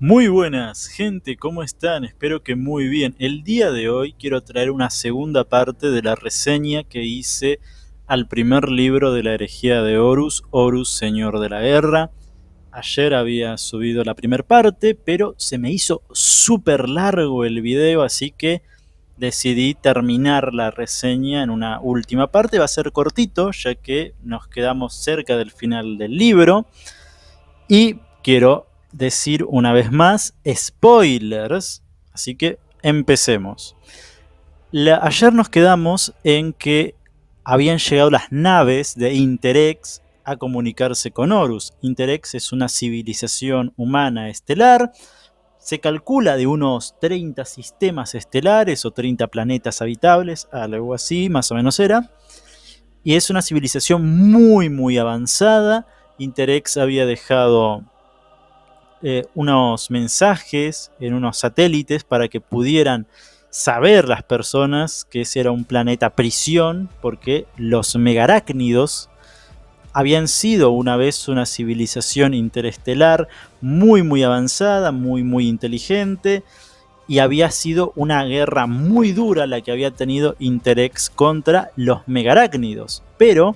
Muy buenas, gente, ¿cómo están? Espero que muy bien. El día de hoy quiero traer una segunda parte de la reseña que hice al primer libro de la herejía de Horus, Horus, Señor de la Guerra. Ayer había subido la primera parte, pero se me hizo súper largo el video, así que decidí terminar la reseña en una última parte. Va a ser cortito, ya que nos quedamos cerca del final del libro. Y quiero decir una vez más, spoilers. Así que empecemos. Ayer nos quedamos en que habían llegado las naves de Interex a comunicarse con Horus. Interex es una civilización humana estelar. Se calcula de unos 30 sistemas estelares o 30 planetas habitables, algo así, más o menos era. Y es una civilización muy avanzada. Interex había dejado unos mensajes en unos satélites para que pudieran saber las personas que ese era un planeta prisión, porque los megarácnidos habían sido una vez una civilización interestelar muy avanzada, muy inteligente, y había sido una guerra muy dura la que había tenido Interex contra los megarácnidos. Pero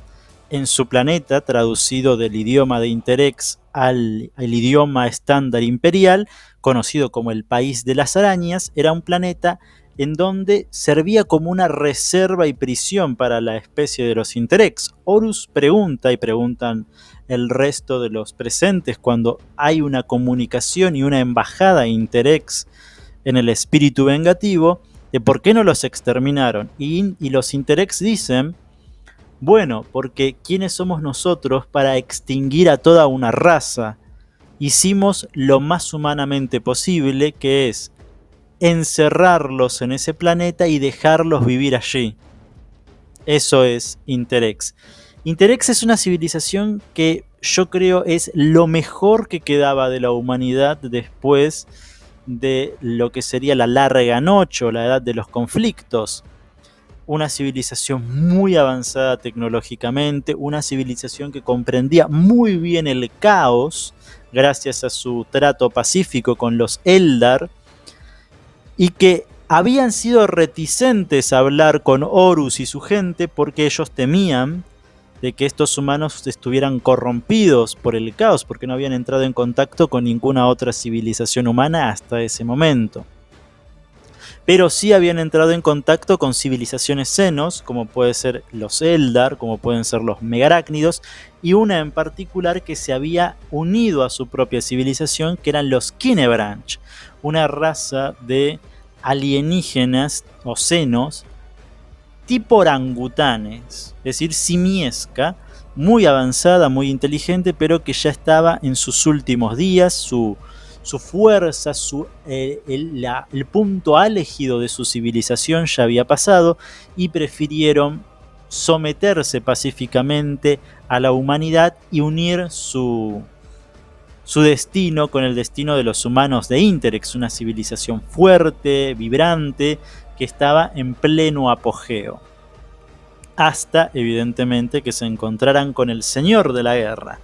en su planeta, traducido del idioma de Interex al idioma estándar imperial, conocido como el País de las Arañas, era un planeta en donde servía como una reserva y prisión para la especie de los Interex. Horus pregunta, y preguntan el resto de los presentes, cuando hay una comunicación y una embajada Interex en el espíritu vengativo, de por qué no los exterminaron. Y los Interex dicen, bueno, porque ¿quiénes somos nosotros para extinguir a toda una raza? Hicimos lo más humanamente posible, que es encerrarlos en ese planeta y dejarlos vivir allí. Eso es Interex. Interex es una civilización que yo creo es lo mejor que quedaba de la humanidad después de lo que sería la larga noche o la edad de los conflictos. Una civilización muy avanzada tecnológicamente, una civilización que comprendía muy bien el caos gracias a su trato pacífico con los Eldar, y que habían sido reticentes a hablar con Horus y su gente porque ellos temían de que estos humanos estuvieran corrompidos por el caos, porque no habían entrado en contacto con ninguna otra civilización humana hasta ese momento. Pero sí habían entrado en contacto con civilizaciones xenos, como puede ser los Eldar, como pueden ser los megarácnidos, y una en particular que se había unido a su propia civilización, que eran los Kinebranch, una raza de alienígenas o xenos tipo orangutanes, es decir, simiesca, muy avanzada, muy inteligente, pero que ya estaba en sus últimos días, su fuerza, el punto álgido de su civilización ya había pasado, y prefirieron someterse pacíficamente a la humanidad y unir su destino con el destino de los humanos de Interex, una civilización fuerte, vibrante, que estaba en pleno apogeo. Hasta, evidentemente, que se encontraran con el Señor de la Guerra.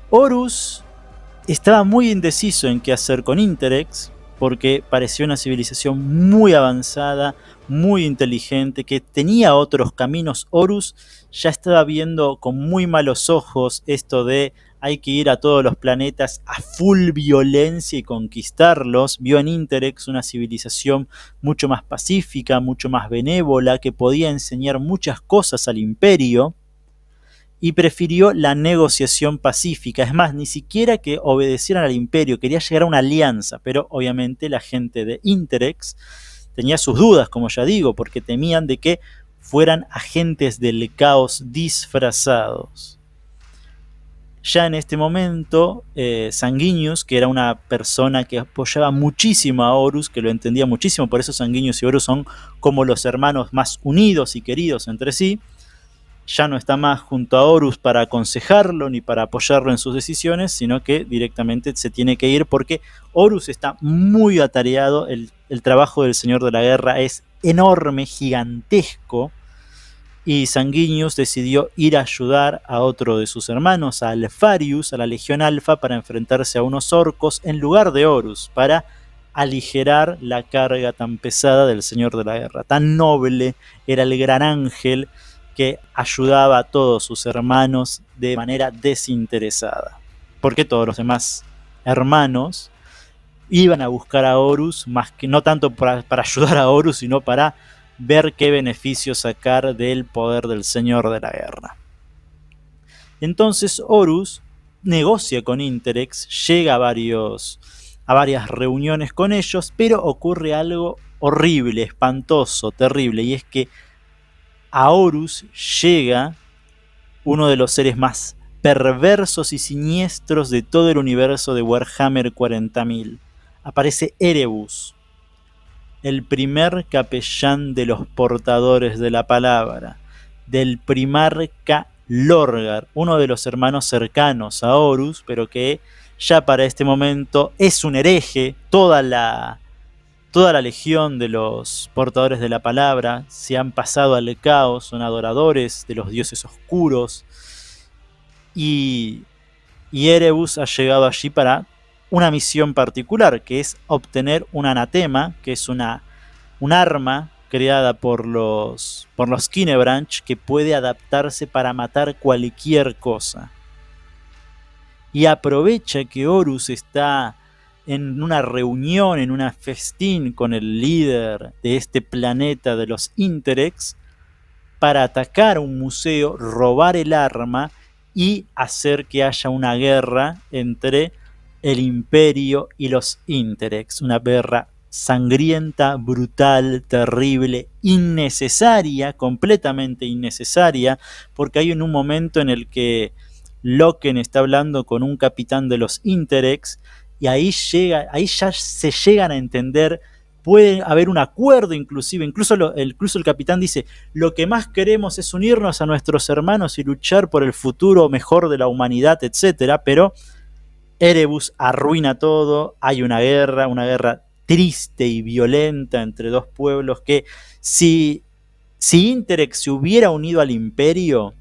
Horus estaba muy indeciso en qué hacer con Interex, porque parecía una civilización muy avanzada, muy inteligente, que tenía otros caminos. Horus ya estaba viendo con muy malos ojos esto de hay que ir a todos los planetas a full violencia y conquistarlos. Vio en Interex una civilización mucho más pacífica, mucho más benévola, que podía enseñar muchas cosas al imperio, y prefirió la negociación pacífica. Es más, ni siquiera que obedecieran al imperio, quería llegar a una alianza, pero obviamente la gente de Interex tenía sus dudas, como ya digo, porque temían de que fueran agentes del caos disfrazados. Ya en este momento, Sanguinius, que era una persona que apoyaba muchísimo a Horus, que lo entendía muchísimo, por eso Sanguinius y Horus son como los hermanos más unidos y queridos entre sí, ya no está más junto a Horus para aconsejarlo ni para apoyarlo en sus decisiones, sino que directamente se tiene que ir porque Horus está muy atareado, el trabajo del Señor de la Guerra es enorme, gigantesco, y Sanguinius decidió ir a ayudar a otro de sus hermanos, a Alfarius, a la Legión Alfa, para enfrentarse a unos orcos en lugar de Horus, para aligerar la carga tan pesada del Señor de la Guerra. Tan noble era el gran ángel que ayudaba a todos sus hermanos de manera desinteresada. Porque todos los demás hermanos iban a buscar a Horus, más que no tanto para ayudar a Horus, sino para ver qué beneficio sacar del poder del Señor de la Guerra. Entonces Horus negocia con Interrex, llega a varias reuniones con ellos, pero ocurre algo horrible, espantoso, terrible, y es que a Horus llega uno de los seres más perversos y siniestros de todo el universo de Warhammer 40.000. Aparece Erebus, el primer capellán de los portadores de la palabra, del primarca Lorgar, uno de los hermanos cercanos a Horus, pero que ya para este momento es un hereje. Toda la legión de los portadores de la palabra se han pasado al caos, son adoradores de los dioses oscuros, y Erebus ha llegado allí para una misión particular, que es obtener un anatema, que es un arma creada por los Kynebranch, que puede adaptarse para matar cualquier cosa. Y aprovecha que Horus está en una reunión, en una festín con el líder de este planeta de los Interrex, para atacar un museo, robar el arma y hacer que haya una guerra entre el Imperio y los Interrex. Una guerra sangrienta, brutal, terrible, innecesaria, completamente innecesaria, porque hay en un momento en el que Loken está hablando con un capitán de los Interrex y ahí ya se llegan a entender. Puede haber un acuerdo inclusive, incluso el capitán dice: lo que más queremos es unirnos a nuestros hermanos y luchar por el futuro mejor de la humanidad, etc. Pero Erebus arruina todo, hay una guerra triste y violenta entre dos pueblos que si Interrex se hubiera unido al Imperio,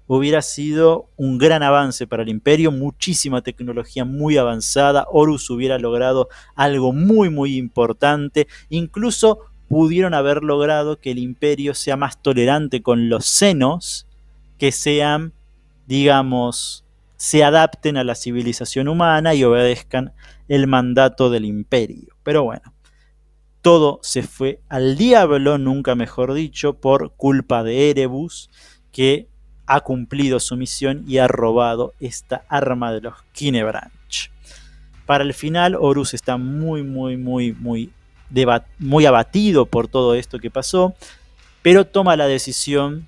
hubiera sido un gran avance para el Imperio, muchísima tecnología muy avanzada, Horus hubiera logrado algo muy muy importante, incluso pudieron haber logrado que el Imperio sea más tolerante con los senos, que sean, digamos, se adapten a la civilización humana y obedezcan el mandato del Imperio. Pero bueno, todo se fue al diablo, nunca mejor dicho, por culpa de Erebus, que ha cumplido su misión y ha robado esta arma de los Kynebranch. Para el final, Horus está muy abatido por todo esto que pasó, pero toma la decisión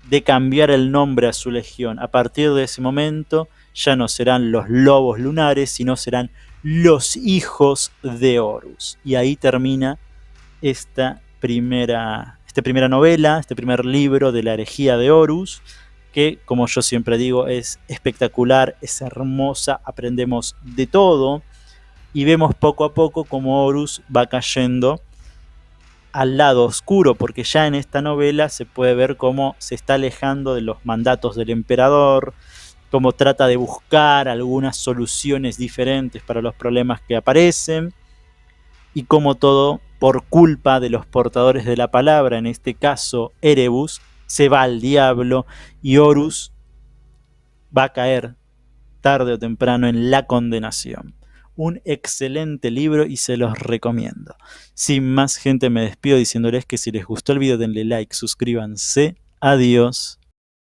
de cambiar el nombre a su legión. A partir de ese momento ya no serán los lobos lunares, sino serán los hijos de Horus. Y ahí termina esta primera novela, este primer libro de la herejía de Horus, que, como yo siempre digo, es espectacular, es hermosa, aprendemos de todo y vemos poco a poco cómo Horus va cayendo al lado oscuro, porque ya en esta novela se puede ver cómo se está alejando de los mandatos del emperador, cómo trata de buscar algunas soluciones diferentes para los problemas que aparecen, y cómo todo, por culpa de los portadores de la palabra, en este caso Erebus, se va al diablo y Horus va a caer tarde o temprano en la condenación. Un excelente libro y se los recomiendo. Sin más, gente, me despido diciéndoles que si les gustó el video denle like, suscríbanse. Adiós.